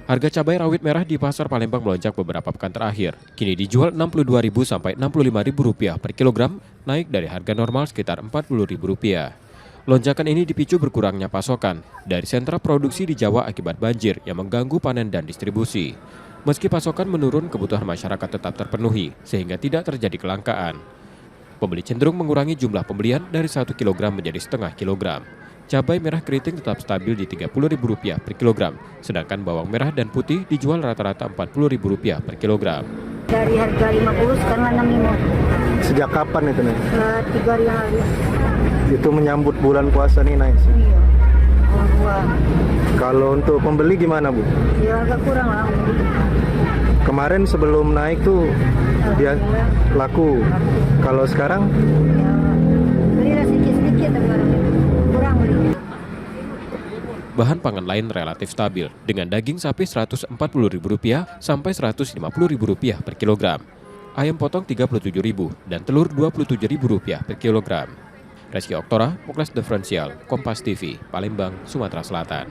Harga cabai rawit merah di Pasar Palembang melonjak beberapa pekan terakhir. Kini dijual Rp62.000 sampai Rp65.000 per kilogram, naik dari harga normal sekitar Rp40.000. Lonjakan ini dipicu berkurangnya pasokan dari sentra produksi di Jawa akibat banjir yang mengganggu panen dan distribusi. Meski pasokan menurun, kebutuhan masyarakat tetap terpenuhi sehingga tidak terjadi kelangkaan. Pembeli cenderung mengurangi jumlah pembelian dari 1 kg menjadi setengah kilogram. Cabai merah keriting tetap stabil di Rp30.000 per kilogram, sedangkan bawang merah dan putih dijual rata-rata Rp40.000 per kilogram. Dari harga 50 sekarang 65. Sejak kapan itu nih? 3 hari yang lalu. Itu menyambut bulan puasa nih naik. Iya. Oh, dua. Kalau untuk pembeli gimana, Bu? Ya agak kurang lah. Kemarin sebelum naik tuh dia laku. Kalau sekarang Ya, belilah sedikit-sedikit sekarang. Kurang beli. Bahan pangan lain relatif stabil, dengan daging sapi Rp140.000 sampai Rp150.000 per kilogram. Ayam potong Rp37.000 dan telur Rp27.000 per kilogram. Reski Oktora, Pokles Diferensial, Kompas TV, Palembang, Sumatera Selatan.